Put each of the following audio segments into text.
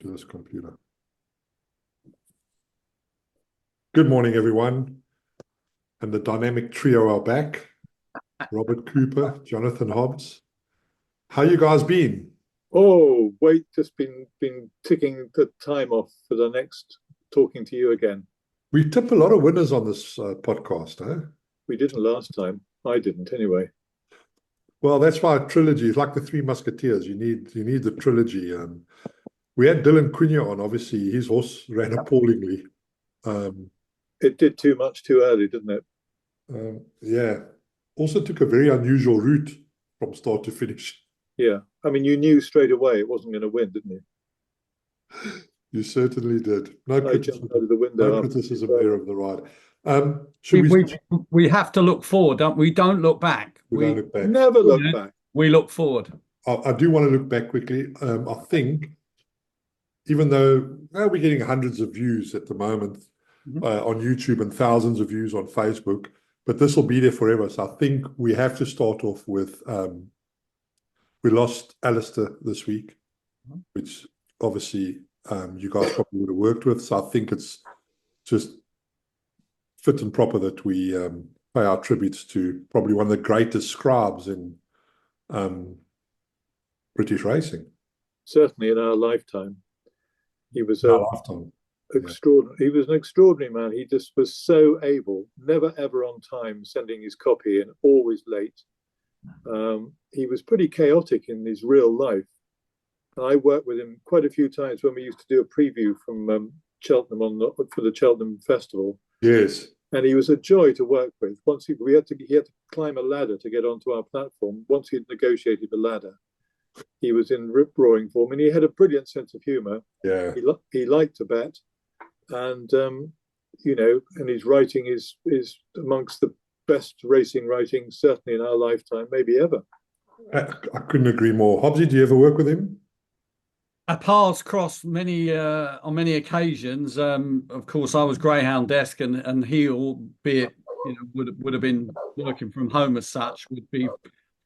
to this computer. Good morning, everyone. And the dynamic trio are back. Robert Cooper, Jonathan Hobbs. How you guys been? Oh, wait, just been ticking the time off for the next talking to you again. We tip a lot of winners on this podcast, eh? We didn't last time. I didn't anyway. Well, that's why a trilogy is like the Three Musketeers. You need the trilogy. We had Dylan Cunha on. Obviously, his horse ran appallingly. It did too much too early, didn't it? Yeah. Also took a very unusual route from start to finish. Yeah. I mean, you knew straight away it wasn't going to win, didn't you? You certainly did. No I jumped criticism. out of the window. No criticism there of the ride. We, Should we? we we have to look forward, don't we? Don't look back. We don't look back. Never look back. We look forward. I do want to look back quickly. I think, even though we're getting hundreds of views at the moment on YouTube and thousands of views on Facebook, but this will be there forever. So I think we have to start off with we lost Alistair this week, which obviously you guys probably would have worked with. So I think it's just fit and proper that we pay our tributes to probably one of the greatest scribes in British racing. Certainly in our lifetime. He was Our lifetime. extraordinary. He was an extraordinary man. He just was so able, never ever on time, sending his copy and always late. He was pretty chaotic in his real life. And I worked with him quite a few times when we used to do a preview from Cheltenham for the Cheltenham Festival. Yes. And he was a joy to work with. Once he had to climb a ladder to get onto our platform. Once he had negotiated the ladder, he was in rip roaring form, and he had a brilliant sense of humour. Yeah. He liked to bet, and and his writing is amongst the best racing writing certainly in our lifetime, maybe ever. I couldn't agree more. Hobbsy, do you ever work with him? Our paths crossed on many occasions. Of course, I was Greyhound desk, and he, albeit would have been working from home as such, would be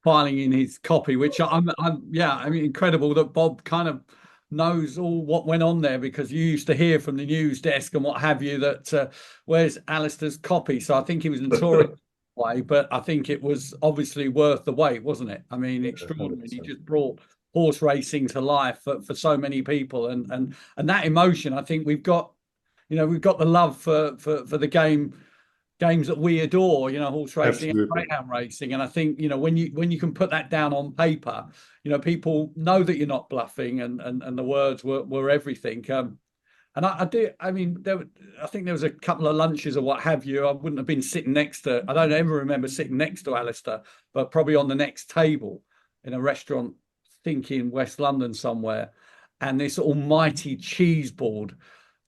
filing in his copy, which I mean, incredible that Bob kind of knows all what went on there, because you used to hear from the news desk and what have you that where's Alistair's copy. So I think he was notorious way, but I think it was obviously worth the wait, wasn't it? I mean, extraordinary. He just brought horse racing to life for so many people, and that emotion. I think we've got the love for the games that we adore, horse racing and greyhound racing. And I think, when you can put that down on paper, people know that you're not bluffing, and the words were everything. And I think there was a couple of lunches or what have you. I wouldn't have been sitting next to, I don't ever remember sitting next to Alistair, but probably on the next table in a restaurant, thinking West London somewhere. And this almighty cheese board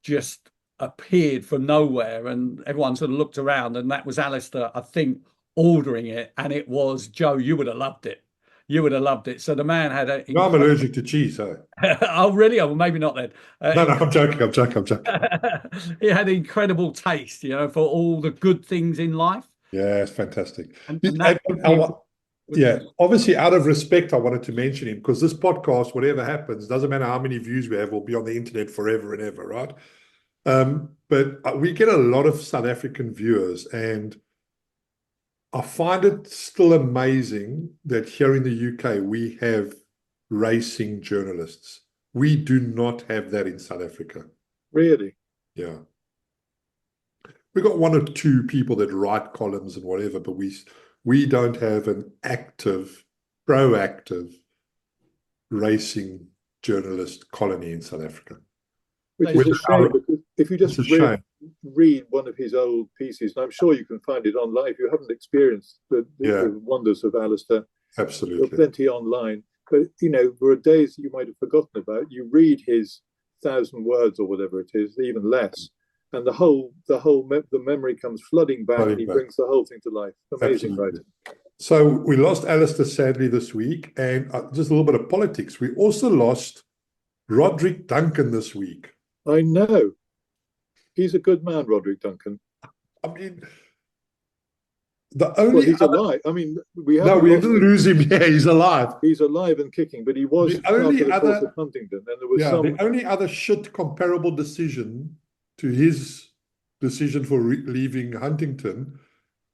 just appeared from nowhere, and everyone sort of looked around, and that was Alistair, I think, ordering it. And it was, Joe, you would have loved it. You would have loved it. So the man had a. No, I'm allergic to cheese, so. Oh, really? Oh, well, maybe not then. No, I'm joking. He had incredible taste, for all the good things in life. Yeah, it's fantastic. Yeah, obviously, out of respect, I wanted to mention him, because this podcast, whatever happens, doesn't matter how many views we have, will be on the internet forever and ever, right? But we get a lot of South African viewers, and I find it still amazing that here in the UK we have racing journalists. We do not have that in South Africa. Really? Yeah. We've got one or two people that write columns and whatever, but we don't have an active, proactive racing journalist colony in South Africa. Which is a shame, because if you just read one of his old pieces, and I'm sure you can find it online, if you haven't experienced the wonders of Alistair, absolutely, there are plenty online. But there are days that you might have forgotten about. You read his 1,000 words or whatever it is, even less, and the memory comes flooding back, and he brings the whole thing to life. Amazing writing. So we lost Alistair sadly this week, and just a little bit of politics. We also lost Roderick Duncan this week. I know. He's a good man, Roderick Duncan. I mean, The Well, only he's other, alive. I mean, we no, haven't we lost didn't him. lose him. Yeah, he's alive. He's alive and kicking, but he was The part only of the course other, of Huntingdon, and there was yeah, some. the only other shit comparable decision to his decision for leaving Huntington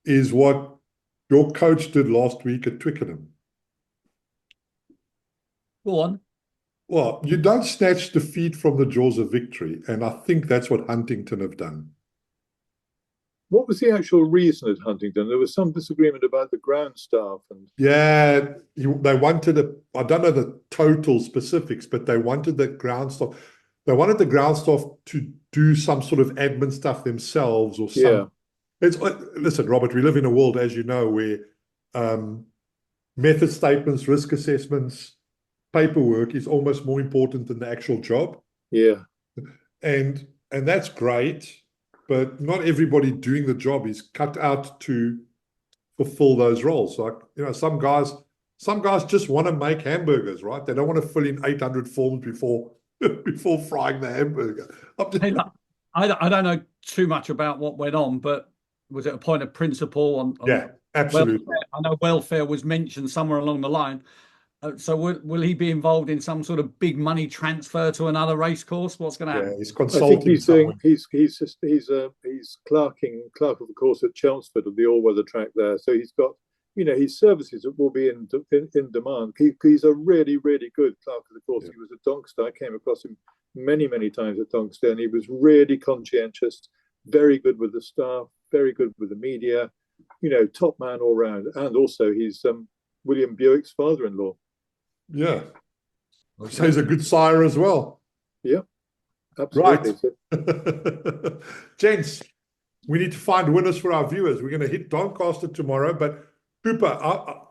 is what your coach did last week at Twickenham. Go on. Well, you don't snatch defeat from the jaws of victory, and I think that's what Huntington have done. What was the actual reason at Huntingdon? There was some disagreement about the ground staff, and Yeah, they wanted I don't know the total specifics, but they wanted the ground staff. They wanted the ground staff to do some sort of admin stuff themselves or yeah, something. Listen, Robert, we live in a world, as you know, where method statements, risk assessments, paperwork is almost more important than the actual job. yeah. And that's great, but not everybody doing the job is cut out to fulfill those roles. Like, some guys just want to make hamburgers, right? They don't want to fill in 800 forms before frying the hamburger. Hey, look, I don't know too much about what went on, but was it a point of principle on Yeah, absolutely. welfare? I know welfare was mentioned somewhere along the line. So will he be involved in some sort of big money transfer to another race course? What's going to happen? Yeah, he's I consulting. think he's doing. He's clerk of the course at Chelmsford of the all-weather track there. So he's got, his services will be in demand. He's a really, really good clerk of the course. Yeah. He was at Doncaster. I came across him many, many times at Doncaster, and he was really conscientious, very good with the staff, very good with the media. Top man all round. And also he's William Buick's father-in-law. Yeah. So he's a good sire as well. Yeah, absolutely. Right. Gents, we need to find winners for our viewers. We're going to hit Doncaster tomorrow, but Cooper,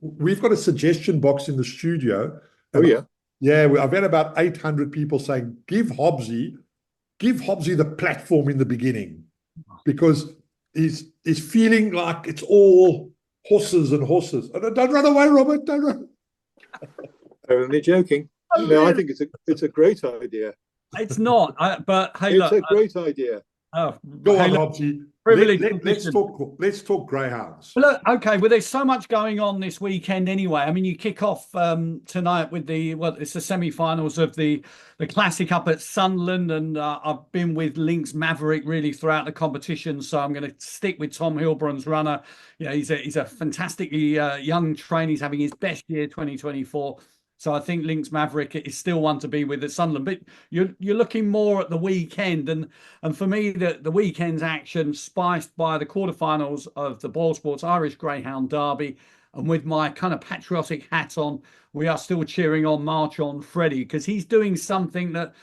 we've got a suggestion box in the studio. Oh, yeah. Yeah, I've had about 800 people saying, give Hobbsy the platform in the beginning, because he's feeling like it's all horses and horses. Don't run away, Robert. Don't run. Only joking. No, I think it's a great idea. It's not, but hey, It's look, a great idea. Go on, Hobbsy. Let's talk greyhounds. Look, okay, well, there's so much going on this weekend anyway. I mean, you kick off tonight with it's the semi-finals of the Classic up at Sunderland, and I've been with Lynx Maverick really throughout the competition, so I'm going to stick with Tom Hilbrun's runner. He's a fantastically young trainer. He's having his best year 2024. So I think Lynx Maverick is still one to be with at Sunderland. But you're looking more at the weekend. And for me, the weekend's action spiced by the quarterfinals of the Boyle Sports Irish Greyhound Derby. And with my kind of patriotic hat on, we are still cheering on March on Freddie, because he's doing something that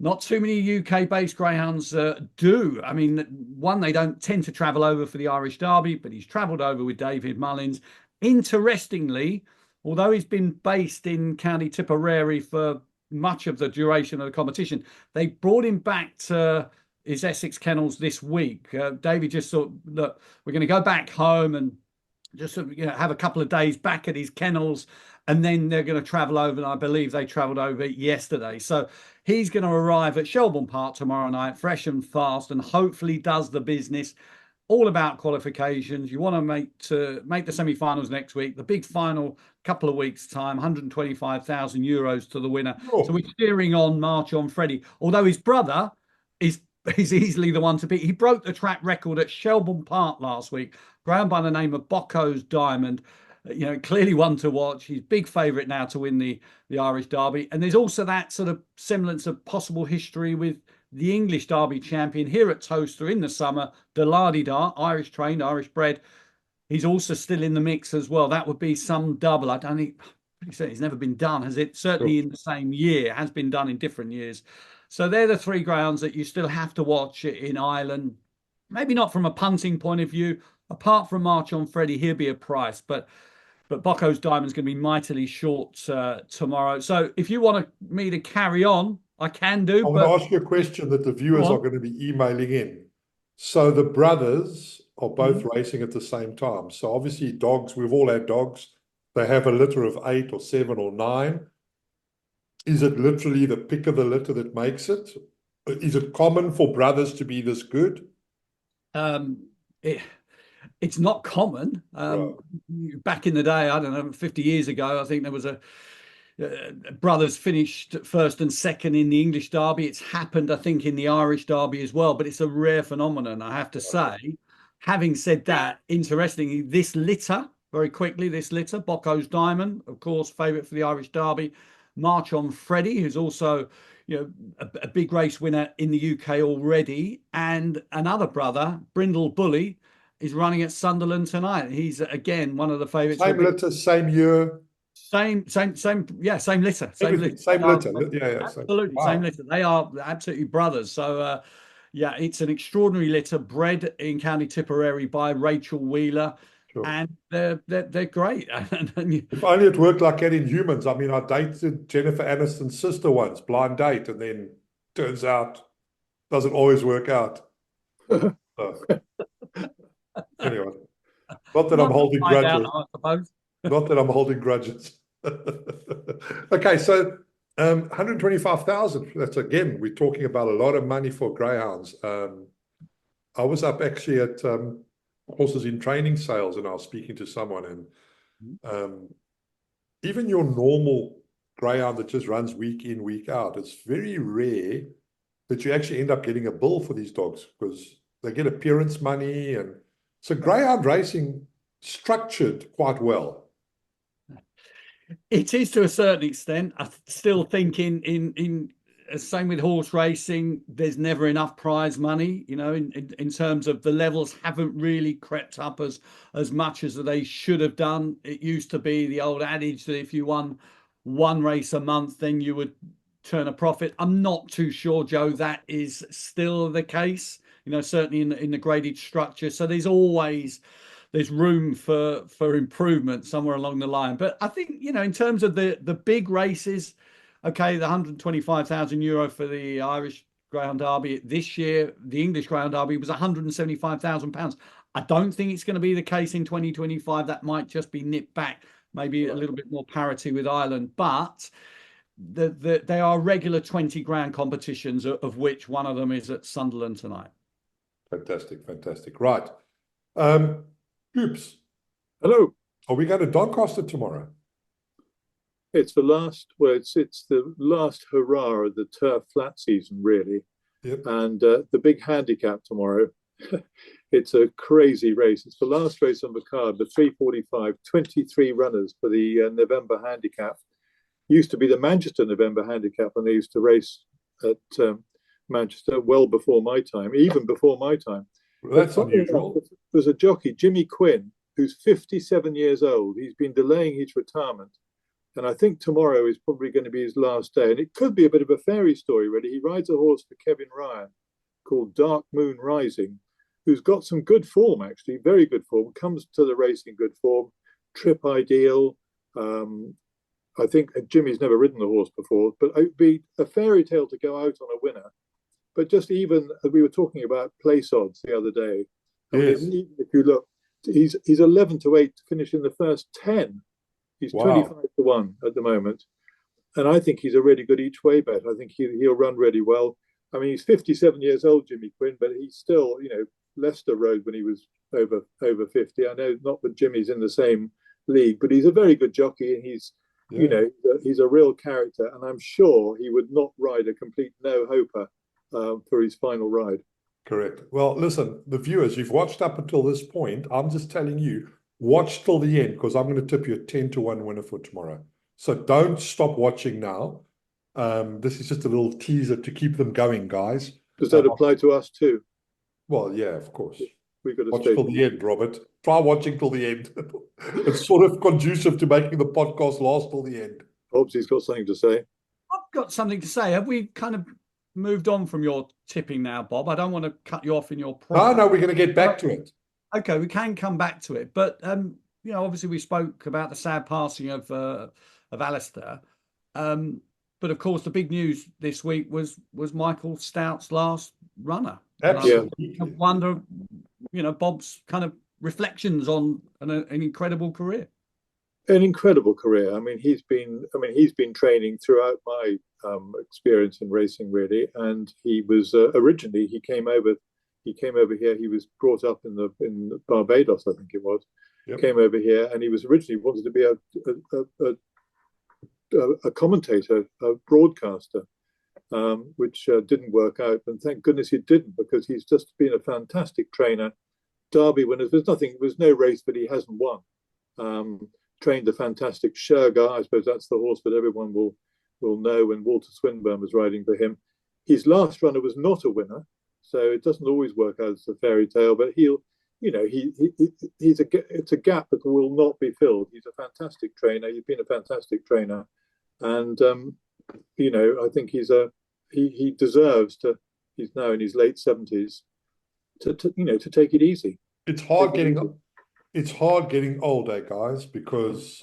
not too many UK-based greyhounds do. I mean, one, they don't tend to travel over for the Irish Derby, but he's travelled over with David Mullins. Interestingly, although he's been based in County Tipperary for much of the duration of the competition, they brought him back to his Essex kennels this week. David just thought, look, we're going to go back home and just have a couple of days back at his kennels, and then they're going to travel over. And I believe they travelled over yesterday. So he's going to arrive at Shelbourne Park tomorrow night, fresh and fast, and hopefully does the business. All about qualifications. You want to make the semi-finals next week. The big final, couple of weeks' time, 125,000 euros to the winner. Oh. So we're cheering on March on Freddie. Although his brother is easily the one to beat. He broke the track record at Shelbourne Park last week. Ground by the name of Bocco's Diamond. Clearly one to watch. He's big favourite now to win the Irish Derby. And there's also that sort of semblance of possible history with the English Derby champion here at Toaster in the summer, Delardy-Dar, Irish trained, Irish bred. He's also still in the mix as well. That would be some double. I don't think it's never been done, has it? Certainly in the same year. It has been done in different years. So they're the three grounds that you still have to watch in Ireland. Maybe not from a punting point of view. Apart from March on Freddie, he'll be a price. But Bocco's Diamond's going to be mightily short tomorrow. So if you want me to carry on, I can do. I want to ask you a question that the viewers are going to be emailing in. So the brothers are both racing at the same time. So obviously dogs, we've all had dogs. They have a litter of 8 or 7 or 9. Is it literally the pick of the litter that makes it? Is it common for brothers to be this good? It's not common. Right. Back in the day, I don't know, 50 years ago, I think there was a brothers finished first and second in the English Derby. It's happened, I think, in the Irish Derby as well, but it's a rare phenomenon, I have to say. Having said that, interestingly, this litter, very quickly, this litter, Bocco's Diamond, of course, favourite for the Irish Derby, March on Freddie, who's also, you know, a big race winner in the UK already, and another brother, Brindle Bully, is running at Sunderland tonight. He's again one of the favourites. Same litter, same year. Same litter. Everything, same litter. Yeah, absolutely wow. same litter. They are absolutely brothers. So, yeah, it's an extraordinary litter, bred in County Tipperary by Rachel Wheeler, Sure. and they're great. If only it worked like that in humans. I mean, I dated Jennifer Aniston's sister once, blind date, and then turns out doesn't always work out. So, anyway, not that I'm holding grudges. I suppose. Not that I'm holding grudges. Okay, so 125,000. That's, again, we're talking about a lot of money for greyhounds. I was up actually at horses in training sales, and I was speaking to someone, and even your normal greyhound that just runs week in, week out, it's very rare that you actually end up getting a bill for these dogs, because they get appearance money, and so greyhound racing structured quite well. It is to a certain extent. I still think in same with horse racing, there's never enough prize money, you know, in terms of the levels haven't really crept up as much as they should have done. It used to be the old adage that if you won one race a month, then you would turn a profit. I'm not too sure, Joe, that is still the case, you know, certainly in the graded structure. So there's room for improvement somewhere along the line. But I think, you know, in terms of the big races, okay, the 125,000 euro for the Irish Greyhound Derby this year, the English Greyhound Derby was 175,000 pounds. I don't think it's going to be the case in 2025. That might just be nipped back, maybe a little bit more parity with Ireland, but they are regular 20 grand competitions, of which one of them is at Sunderland tonight. Fantastic. Right. Oops. Hello. Are we going to Doncaster tomorrow? It's the last. Well, it's the last hurrah of the turf flat season, really. Yep. And the big handicap tomorrow. It's a crazy race. It's the last race on the card. The 3:45, 23 runners for the November handicap. Used to be the Manchester November handicap, and they used to race at Manchester well before my time, even before my time. Well, that's unusual. There's a jockey, Jimmy Quinn, who's 57 years old. He's been delaying his retirement. And I think tomorrow is probably going to be his last day. And it could be a bit of a fairy story, really. He rides a horse for Kevin Ryan called Dark Moon Rising, who's got some good form, actually, very good form, comes to the race in good form, trip ideal. I think Jimmy's never ridden the horse before, but it would be a fairy tale to go out on a winner. But just even, we were talking about place odds the other day. Yes. I mean, if you look, he's 11 to 8 to finish in the first 10. He's 25 to 1 at the moment. And I think he's a really good each way bet. I think he'll run really well. I mean, he's 57 years old, Jimmy Quinn, but he's still, you know, Leicester rode when he was over 50. I know not that Jimmy's in the same league, but he's a very good jockey, and he's, you know, he's a real character. And I'm sure he would not ride a complete no-hoper for his final ride. Correct. Well, listen, the viewers, you've watched up until this point. I'm just telling you, watch till the end, because I'm going to tip you a 10 to 1 winner for tomorrow. So don't stop watching now. This is just a little teaser to keep them going, guys. Does that apply to us too? Well, yeah, of course. We've got to watch stay till the end, Robert. Try watching till the end. It's sort of conducive to making the podcast last till the end. Hobbsy's got something to say. I've got something to say. Have we kind of moved on from your tipping now, Bob? I don't want to cut you off in your prime. No, we're going to get back to it. Okay, we can come back to it. But, you know, obviously we spoke about the sad passing of Alistair. But, of course, the big news this week was Michael Stout's last runner. Absolutely. Yeah. I wonder, you know, Bob's kind of reflections on an incredible career. An incredible career. I mean, he's been training throughout my experience in racing, really. And he was originally he came over He came over here. He was brought up in Barbados, I think it was. Yep. Came over here, and he was originally wanted to be a commentator, a broadcaster, which didn't work out. And thank goodness he didn't, because he's just been a fantastic trainer. Derby winners. There's no race that he hasn't won. Trained a fantastic Shergar. I suppose that's the horse that everyone will know when Walter Swinburne was riding for him. His last runner was not a winner, so it doesn't always work out as a fairy tale. But it's a gap that will not be filled. He's a fantastic trainer. He's been a fantastic trainer, and I think he deserves to. He's now in his late 70s to take it easy. It's hard getting older, guys, because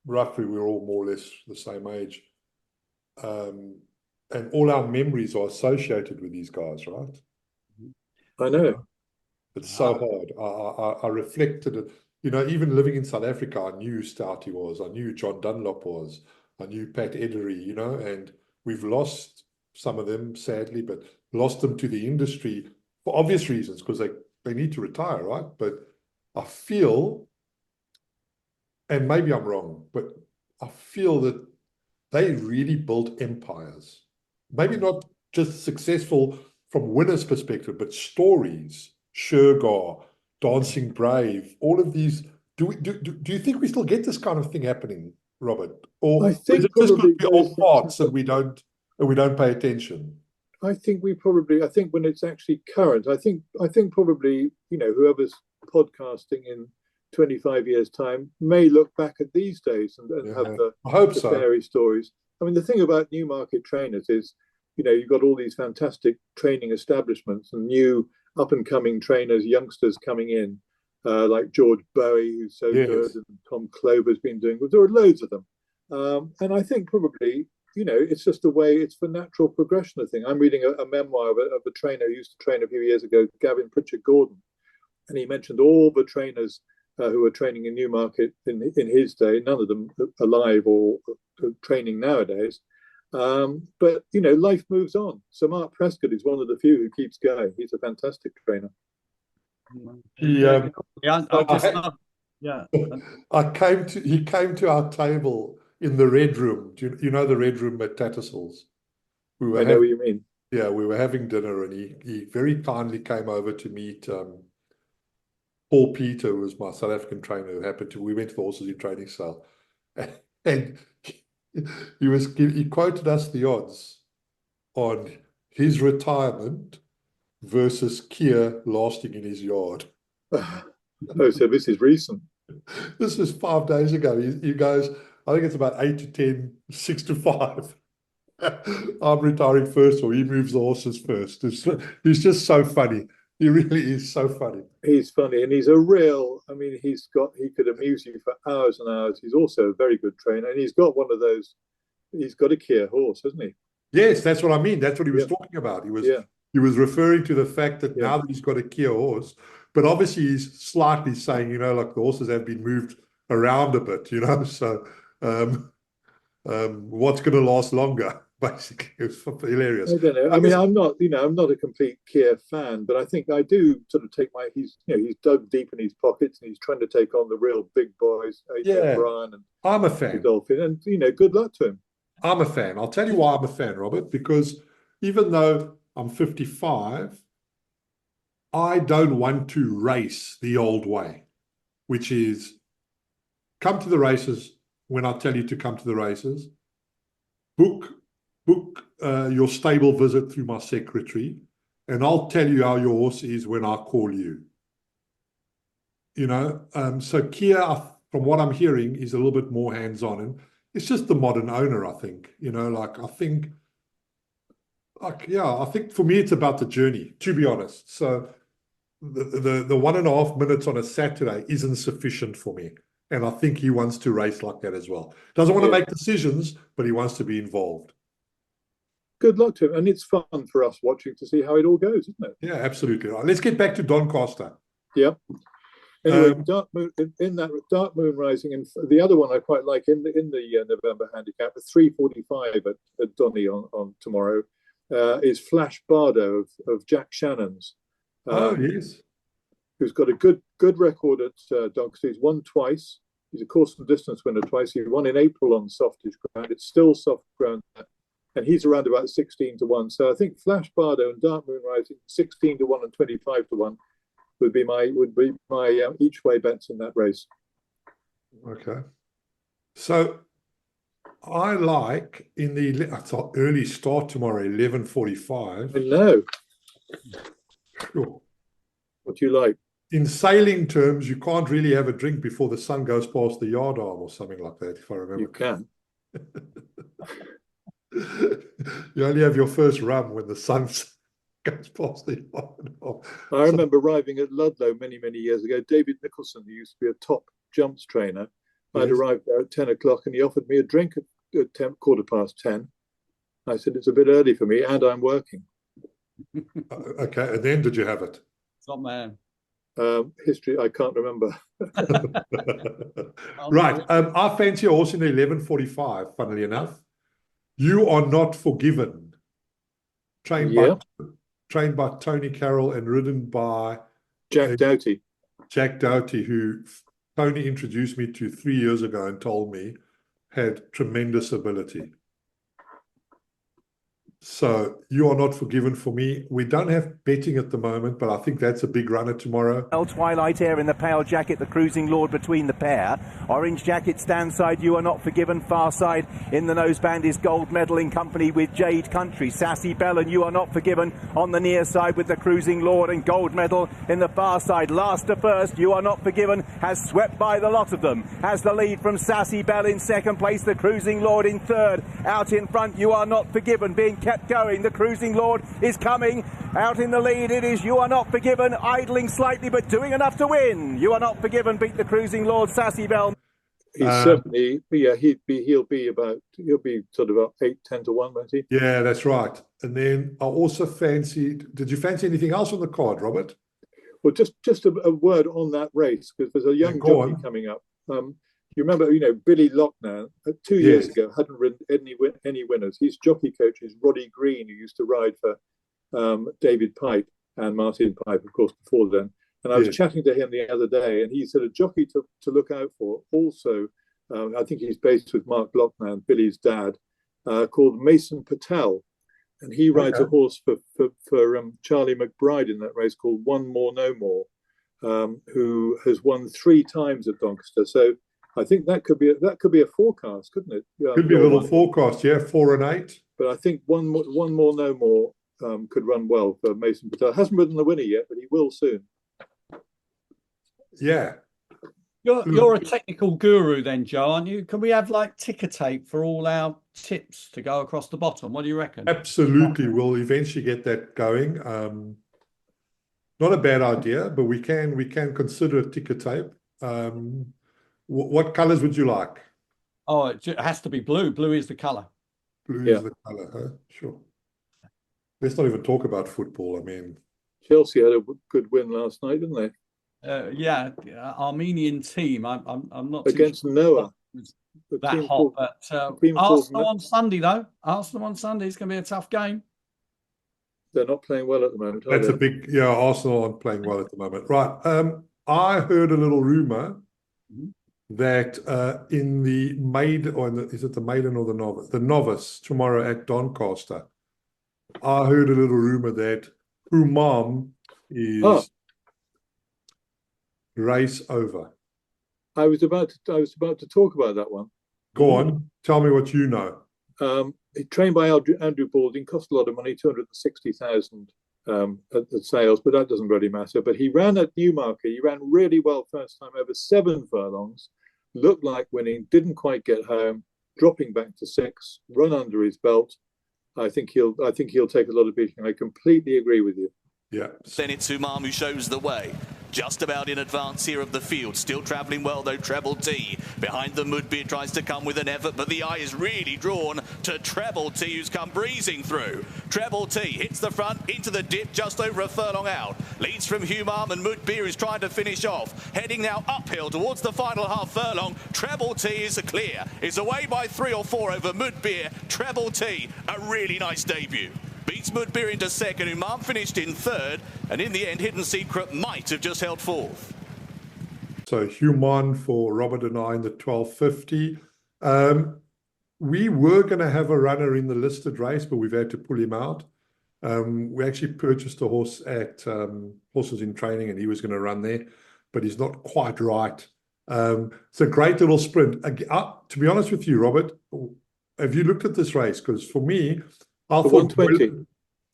roughly we're all more or less the same age, and all our memories are associated with these guys, right? I know. It's so hard. I reflected it. Even living in South Africa, I knew who Stouty was. I knew who John Dunlop was. I knew Pat Edery, and we've lost some of them, sadly, but lost them to the industry for obvious reasons, because they need to retire, right? But I feel, and maybe I'm wrong, but I feel that they really built empires. Maybe not just successful from winners' perspective, but stories, Shergar, Dancing Brave, all of these. Do you think we still get this kind of thing happening, Robert? Or is it just going to be old parts and we don't pay attention? I think when it's actually current, I think probably, whoever's podcasting in 25 years' time may look back at these days and have the fairy stories. I mean, the thing about Newmarket trainers is, you've got all these fantastic training establishments and new up-and-coming trainers, youngsters coming in, like George Bowie, who's so good, and Tom Clover's been doing. There are loads of them. And I think probably, it's just the way, it's the natural progression of thing. I'm reading a memoir of a trainer who used to train a few years ago, Gavin Pritchard Gordon, and he mentioned all the trainers who were training in Newmarket in his day, none of them alive or training nowadays. But life moves on. So Mark Prescott is one of the few who keeps going. He's a fantastic trainer. He came to our table in the Red Room. Do you know the Red Room at Tattersall's? I know what you mean. Yeah, we were having dinner, and he very kindly came over to meet Paul Peter, who was my South African trainer, we went to the horses in training cell, and he quoted us the odds on his retirement versus Kier lasting in his yard. Oh, so this is recent. This is 5 days ago. He goes, I think it's about 8 to 10, 6 to 5. I'm retiring first, or he moves the horses first. He's just so funny. He really is so funny. He's funny, and he's a real, he could amuse you for hours and hours. He's also a very good trainer, and he's got a Kier horse, hasn't he? Yes, that's what I mean. That's what he was talking about. He was referring to the fact that now that he's got a Kier horse, but obviously he's slightly saying, like the horses have been moved around a bit, so what's going to last longer? Basically, it's hilarious. I don't know. I'm not a complete Kier fan, but I think I do sort of take he's dug deep in his pockets, and he's trying to take on the real big boys, Brian and I'm a fan. Godolphin, and good luck to him. I'm a fan. I'll tell you why I'm a fan, Robert, because even though I'm 55, I don't want to race the old way, which is come to the races when I tell you to come to the races, book your stable visit through my secretary, and I'll tell you how your horse is when I call you. So Kier, from what I'm hearing, is a little bit more hands-on, and it's just the modern owner, I think. I think for me it's about the journey, to be honest. So the 1.5 minutes on a Saturday isn't sufficient for me, and I think he wants to race like that as well. Doesn't want to make decisions, but he wants to be involved. Good luck to him, and it's fun for us watching to see how it all goes, isn't it? Yeah, absolutely. Right, let's get back to Doncaster. Yeah. Anyway, Dark Moon Rising, and the other one I quite like in the November handicap, 3:45 at Donny on tomorrow. is Flash Bardo of Jack Shannon's. Oh, yes. Who's got a good record at Doncaster. He's won twice. He's a course and distance winner twice. He won in April on softish ground. It's still soft ground, and he's around about 16-1. So I think Flash Bardo and Dark Moon Rising 16-1 and 25-1 would be my each way bets in that race. Okay. So I like in the early start tomorrow, 11:45. I know. Sure. What do you like? In sailing terms, you can't really have a drink before the sun goes past the yard arm or something like that, if I remember. You can. You only have your first rum when the sun goes past the yard arm. I remember arriving at Ludlow many, many years ago. David Nicholson, who used to be a top jumps trainer, I'd arrived there at 10 o'clock and he offered me a drink at 10:15. I said, it's a bit early for me and I'm working. Okay, and then did you have it? Top man. History, I can't remember. Right. I fancy a horse in the 11:45, funnily enough. You Are Not Forgiven. Trained by Tony Carroll and ridden by Jack Doughty. Jack Doughty, who Tony introduced me to 3 years ago and told me had tremendous ability. So You Are Not Forgiven for me. We don't have betting at the moment, but I think that's a big runner tomorrow. Twilight Air in the pale jacket, the Cruising Lord between the pair. Orange jacket, stand side, You Are Not Forgiven. Far side in the noseband is Gold Medal in company with Jade Country. Sassy Bell and You Are Not Forgiven on the near side with the Cruising Lord and Gold Medal in the far side. Last to first, You Are Not Forgiven has swept by the lot of them. Has the lead from Sassy Bell in second place, the Cruising Lord in third. Out in front, You Are Not Forgiven being kept going. The Cruising Lord is coming out in the lead. It is You Are Not Forgiven, idling slightly but doing enough to win. You Are Not Forgiven beat the Cruising Lord. Sassy Bell. He's certainly, he'll be sort of about 8-10-1, won't he? Yeah, that's right. And then I also fancied. Did you fancy anything else on the card, Robert? Well, just a word on that race, because there's a young jockey coming up. You remember, Billy Lochner 2 years ago hadn't ridden any winners. His jockey coach is Roddy Green, who used to ride for David Pipe and Martin Pipe, of course, before then. And I was chatting to him the other day, and he said a jockey to look out for. Also, I think he's based with Mark Lochner and Billy's dad, called Mason Patel, and he rides a horse for Charlie McBride in that race called One More No More, who has won 3 times at Doncaster. So I think that could be a forecast, couldn't it? Could be a little forecast, 4 and 8. But I think one more no more could run well for Mason Patel. Hasn't ridden the winner yet, but he will soon. Yeah. You're a technical guru then, Joe, aren't you? Can we have like ticker tape for all our tips to go across the bottom? What do you reckon? Absolutely. We'll eventually get that going. Not a bad idea, but we can consider a ticker tape. What colours would you like? Oh, it has to be blue. Blue is the colour. Blue is the colour, huh? Sure. Let's not even talk about football. I mean, Chelsea had a good win last night, didn't they? Armenian team. I'm not against Noah. That hot, but Arsenal on Sunday though. Arsenal on Sunday is going to be a tough game. They're not playing well at the moment. That's a big Arsenal aren't playing well at the moment, right? I heard a little rumor that in the is it the maiden or the novice? The novice tomorrow at Doncaster. I heard a little rumor that Humam is race over. I was about to talk about that one. Go on, tell me what you know. He trained by Andrew Balding, cost a lot of money, 260,000 at the sales, but that doesn't really matter. But he ran at Newmarket. He ran really well first time over 7 furlongs. Looked like winning, didn't quite get home, dropping back to 6, run under his belt. I think he'll take a lot of beating. I completely agree with you. Yeah. Then it's Humam who shows the way. Just about in advance here of the field. Still travelling well though, Treble T. Behind the Mudbeer tries to come with an effort, but the eye is really drawn to Treble T, who's come breezing through. Treble T hits the front into the dip just over a furlong out. Leads from Humam, and Mudbeer is trying to finish off. Heading now uphill towards the final half furlong. Treble T is clear. Is away by 3 or 4 over Mudbeer. Treble T, a really nice debut. beats Mudbeer into second. Umam finished in third, and in the end, Hidden Secret might have just held fourth. So Human for Robert and I in the 1250. We were going to have a runner in the listed race, but we've had to pull him out. We actually purchased a horse at Horses in Training, and he was going to run there, but he's not quite right. It's a great little sprint. To be honest with you, Robert, have you looked at this race? Because for me, I The thought 120.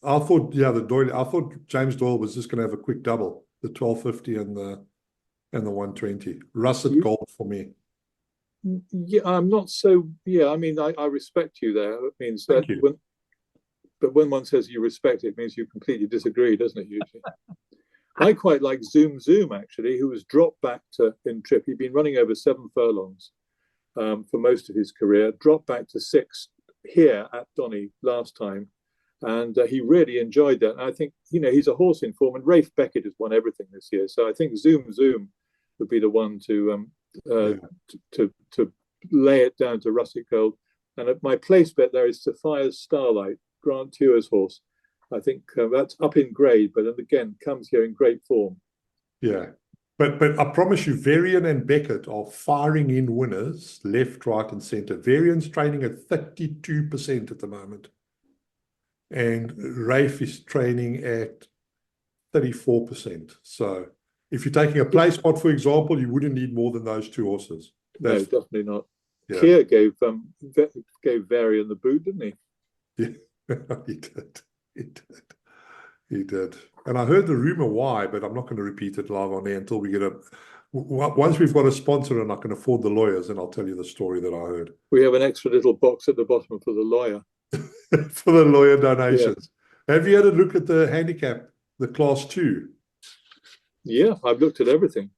I thought James Doyle was just going to have a quick double, the 1250 and the 120. Russet gold for me. Yeah, I'm not so. Yeah, I mean, I respect you there. It means that but when one says you respect it means you completely disagree, doesn't it? Usually, I quite like Zoom actually, who was dropped back in trip. He'd been running over 7 furlongs for most of his career. Dropped back to 6 here at Donny last time, and he really enjoyed that. And I think he's a horse in form, and Rafe Beckett has won everything this year. So I think Zoom would be the one to lay it down to Russet Gold. And at my place bet there is Sapphire Starlight, Grant Tuer's horse. I think that's up in grade, but then again comes here in great form. Yeah, but I promise you, Varian and Beckett are firing in winners left, right, and centre. Varian's training at 32% at the moment, and Rafe is training at 34%. So if you're taking a play spot, for example, you wouldn't need more than those 2 horses. No, definitely not. Yeah. Keir gave Varian the boot, didn't he? Yeah, he did. And I heard the rumor why, but I'm not going to repeat it live on air until we get once we've got a sponsor and I can afford the lawyers, and I'll tell you the story that I heard. We have an extra little box at the bottom for the lawyer. For the lawyer donations. Yeah. Have you had a look at the handicap, the class 2? Yeah, I've looked at everything.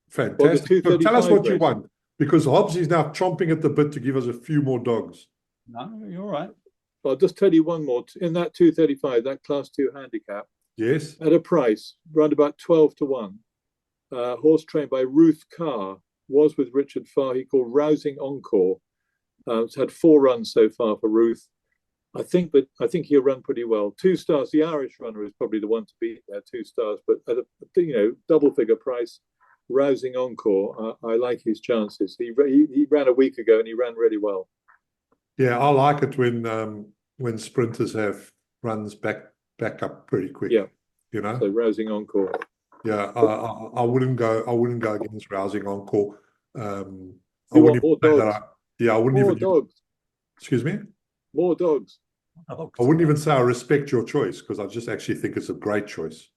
Fantastic. So tell us what you want, because Hobbs is now chomping at the bit to give us a few more dogs. No, you're all right. I'll just tell you one more. In that 235, that class 2 handicap, yes, at a price round about 12 to 1, horse trained by Ruth Carr, was with Richard Fahey, called Rousing Encore. It's had 4 runs so far for Ruth. I think he'll run pretty well. 2 stars. The Irish runner is probably the one to beat there. 2 stars, but at a double figure price, Rousing Encore. I like his chances. He ran a week ago and he ran really well. Yeah, I like it when sprinters have runs back up pretty quick. Yeah, So Rousing Encore. Yeah, I wouldn't go against Rousing Encore. I wouldn't even more dogs. Excuse me? More dogs. I wouldn't even say I respect your choice, because I just actually think it's a great choice.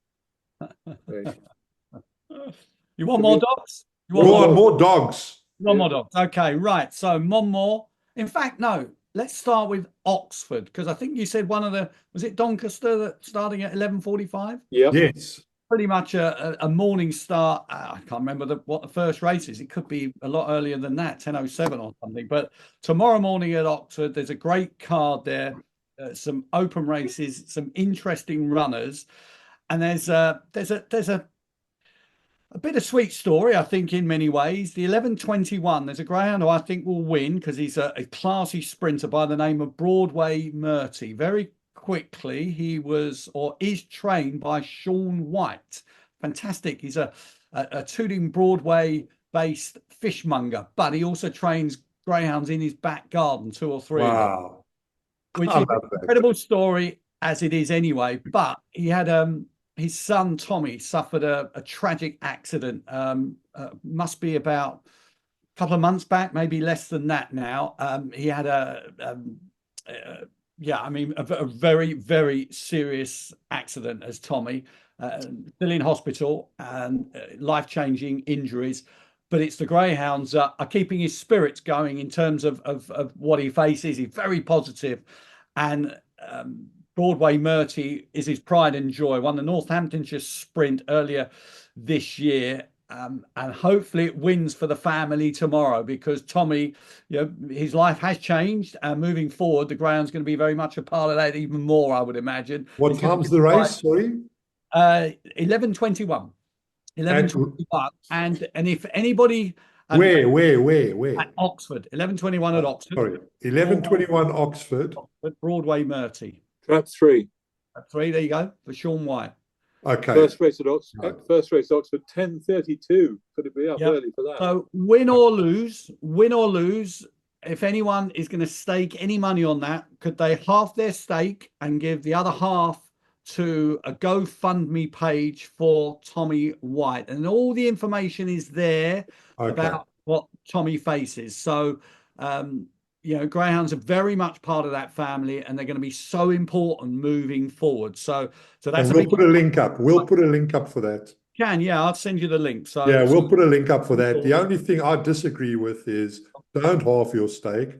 You want more dogs? More dogs. More dogs. Okay, right. So Monmore. In fact, no. Let's start with Oxford, because I think you said was it Doncaster that starting at 11:45? Yeah. Yes. Pretty much a morning start. I can't remember what the first race is. It could be a lot earlier than that, 10:07 or something. But tomorrow morning at Oxford, there's a great card there. Some open races, some interesting runners, and there's a bittersweet story, I think, in many ways. The 11:21, there's a greyhound who I think will win, because he's a classy sprinter by the name of Broadway Murty. Very quickly, he was or is trained by Sean White. Fantastic. He's a Tooting Broadway-based fishmonger, but he also trains greyhounds in his back garden, 2 or 3. Wow. Which is an incredible story, as it is anyway. But he had his son Tommy suffered a tragic accident. Must be about a couple of months back, maybe less than that now. He had a very, very serious accident as Tommy, still in hospital, and life-changing injuries. But it's the greyhounds are keeping his spirits going in terms of what he faces. He's very positive, and Broadway Murty is his pride and joy. Won the Northamptonshire Sprint earlier this year, and hopefully it wins for the family tomorrow, because Tommy, his life has changed, and moving forward, the greyhound's going to be very much a part of that, even more, I would imagine. What time's the race? Sorry, 11:21. 11:21, and if anybody where at Oxford, 11:21 at Oxford. Sorry, 11:21 Oxford. Broadway Murty. Trap 3. 3. There you go for Sean White. Okay. First race at Oxford. First race at Oxford, 10:32. Could it be up early for that? So win or lose, if anyone is going to stake any money on that, could they half their stake and give the other half to a GoFundMe page for Tommy White? And all the information is there about what Tommy faces. So, greyhounds are very much part of that family, and they're going to be so important moving forward. So that's we'll put a link up. We'll put a link up for that. I'll send you the link. So yeah, we'll put a link up for that. The only thing I disagree with is don't half your stake,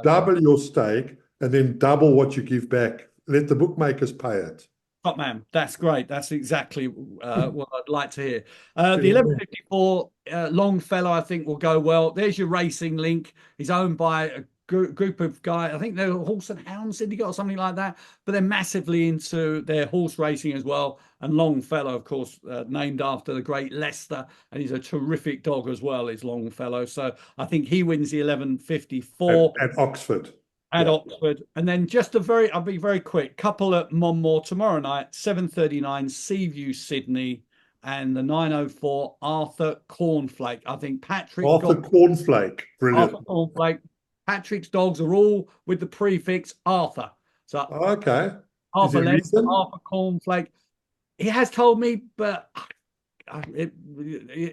double your stake, and then double what you give back. Let the bookmakers pay it. Top man, that's great. That's exactly what I'd like to hear. The 1154 Longfellow, I think, will go well. There's your racing link. He's owned by a group of guys. I think they're Horse and Hound Syndicate or something like that. But they're massively into their horse racing as well. And Longfellow, of course, named after the great Leicester, and he's a terrific dog as well. Is Longfellow. So I think he wins the 1154 at Oxford. Oxford. And then I'll be very quick. Couple at Monmore tomorrow night, 7:39, Seaview, Sydney, and the 9:04 Arthur Cornflake. I think Cornflake. Brilliant. Arthur Cornflake. Patrick's dogs are all with the prefix Arthur. So Arthur Leicester, Arthur Cornflake. He has told me, but it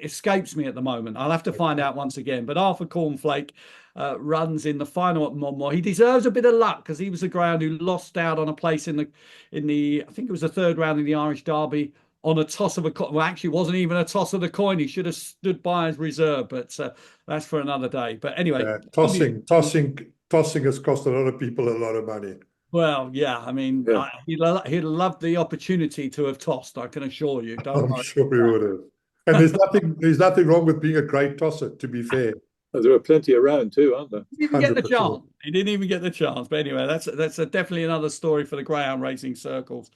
escapes me at the moment. I'll have to find out once again. But Arthur Cornflake runs in the final at Monmore. He deserves a bit of luck because he was a greyhound who lost out on a place in the I think it was the 3rd round in the Irish Derby on a toss of a coin. Well, actually, it wasn't even a toss of the coin. He should have stood by as reserve, but that's for another day. But anyway, tossing has cost a lot of people a lot of money. Well, yeah, I mean, he'd love the opportunity to have tossed. I can assure you. I'm sure he would have. And there's nothing wrong with being a great tosser. To be fair, there are plenty around too, aren't there? He didn't even get the chance. He didn't even get the chance. But anyway, that's definitely another story for the greyhound racing circles.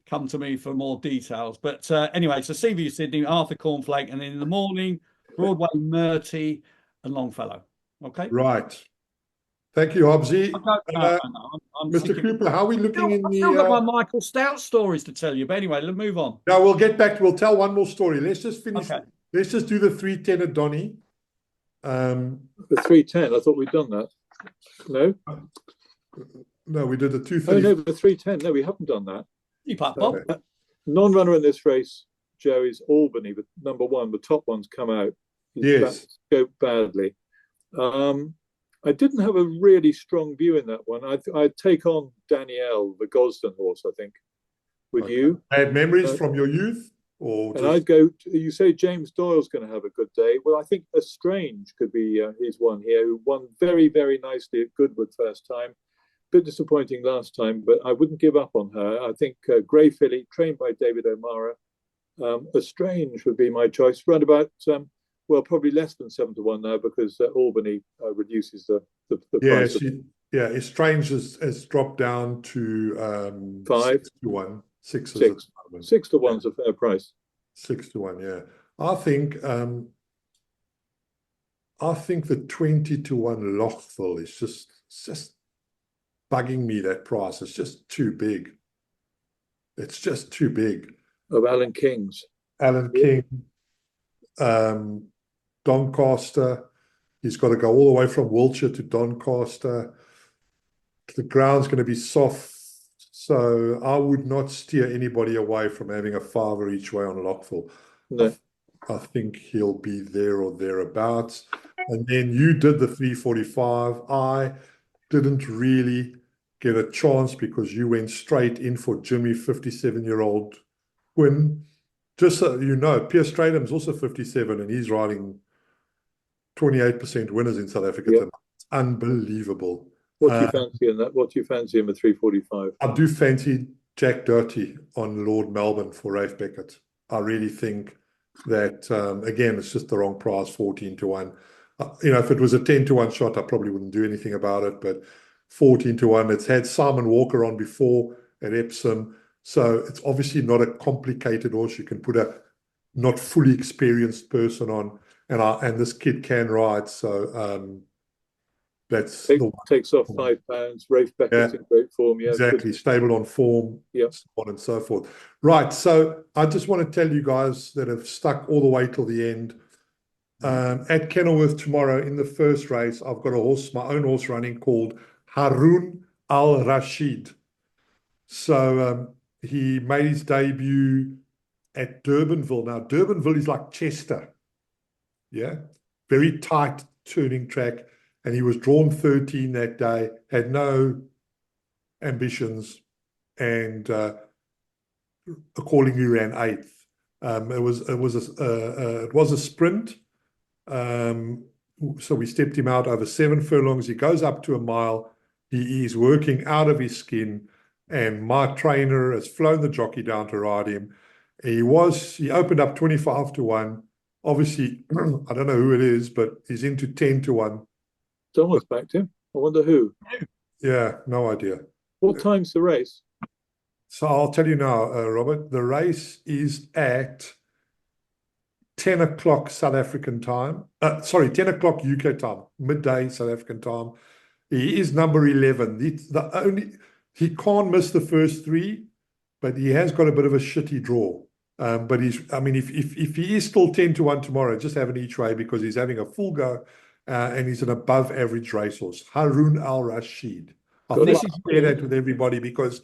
Come to me for more details. But anyway, so Seaview, Sydney, Arthur Cornflake, and then in the morning, Broadway, Murty, and Longfellow. Okay. Right. Thank you, Hobbsy. Mr. Cooper, how are we looking in the... I've still got my Michael Stout stories to tell you. But anyway, let's move on. Now, we'll get back. We'll tell one more story. Let's just finish. Okay. Let's just do the 310 at Donny. The 310, I thought we'd done that. No? No, we did the 230. Oh, no, the 310. No, we haven't done that. You part, Bob. Non-runner in this race, Joe, is Albany, but number 1. The top one's come out. Yes. Go badly. I didn't have a really strong view in that one. I'd take on Danielle, the Gosden horse, I think, with you. Bad memories from your youth? And I'd go, you say James Doyle's going to have a good day. Well, I think Estrange could be his one here, who won very, very nicely at Goodwood first time. Bit disappointing last time, but I wouldn't give up on her. I think Grey Filly, trained by David O'Mara. Estrange would be my choice. Round about... probably less than 7-1 now because Albany reduces the price. Estrange has dropped down to 5 6-1. 6 to 1's a fair price. 6-1, yeah. I think the 20-1 Lochville is just bugging me. That price, it's just too big. It's just too big. Of Alan King's. Alan King. Doncaster, he's got to go all the way from Wiltshire to Doncaster. The ground's going to be soft, so I would not steer anybody away from having a $5 each way on Lockville. No. I think he'll be there or thereabouts. And then you did the 345. I didn't really get a chance because you went straight in for Jimmy, 57-year-old Quinn. Just so you know, Pierce Stradham's also 57 and he's riding 28% winners in South Africa. Yep. It's unbelievable. What do you fancy in that? What do you fancy in the 345? I do fancy Jack Dirty on Lord Melbourne for Rafe Beckett. I really think that, again, it's just the wrong price, 14-1. If it was a 10-1 shot, I probably wouldn't do anything about it, but 14-1, it's had Simon Walker on before at Epsom. So it's obviously not a complicated horse. You can put a not fully experienced person on, and this kid can ride. So that's the one. Takes off £5. Rafe Beckett's in great form. Yeah, exactly. Stable on form, Yep. so on and so forth. Right. So I just want to tell you guys that have stuck all the way till the end. At Kenilworth tomorrow in the first race, I've got a horse, my own horse running called Haroun Al Rashid. So he made his debut at Durbanville. Now, Durbanville is like Chester. Yeah. Very tight turning track. And he was drawn 13 that day, had no ambitions, and accordingly ran 8th. It was a sprint. So we stepped him out over 7 furlongs. He goes up to a mile. He is working out of his skin, and my trainer has flown the jockey down to ride him. He opened up 25-1. Obviously, I don't know who it is, but he's into 10-1. Someone's backed him. I wonder who. Yeah, no idea. What time's the race? So I'll tell you now, Robert, the race is at 10 o'clock South African time. 10 o'clock UK time, midday South African time. He is number 11. He can't miss the first 3, but he has got a bit of a shitty draw. But if he is still 10-1 tomorrow, just have an each way, because he's having a full go, and he's an above average racehorse. Haroun Al Rashid. I think I share that with everybody, because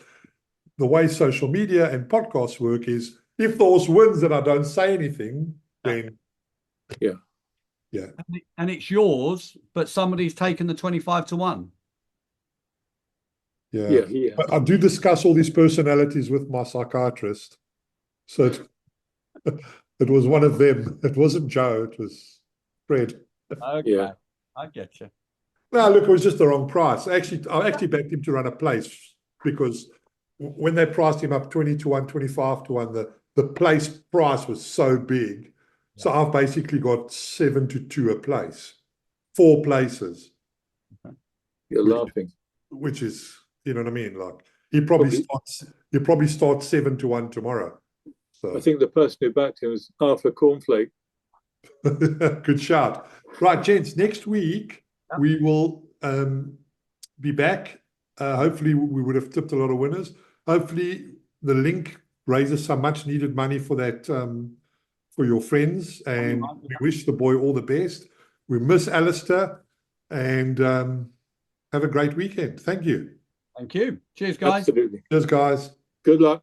the way social media and podcasts work is, if the horse wins and I don't say anything, then yeah. And it's yours, but somebody's taken the 25-1. Yeah. But I do discuss all these personalities with my psychiatrist. So it was one of them. It wasn't Joe, it was Fred. Okay. Yeah. I get you. No, look, it was just the wrong price. I actually backed him to run a place, because when they priced him up 20-1, 25-1, the place price was so big. So I've basically got 7-2 a place, 4 places. You're laughing. Which is, you know what I mean? Like he probably starts 7-1 tomorrow. So I think the person who backed him was Arthur Cornflake. good shout. Right, gents, next week we will be back. Hopefully we would have tipped a lot of winners. Hopefully the link raises some much needed money for that, for your friends, and we wish the boy all the best. We miss Alistair, and have a great weekend. Thank you. Thank you. Cheers, guys. Absolutely. Cheers, guys. Good luck.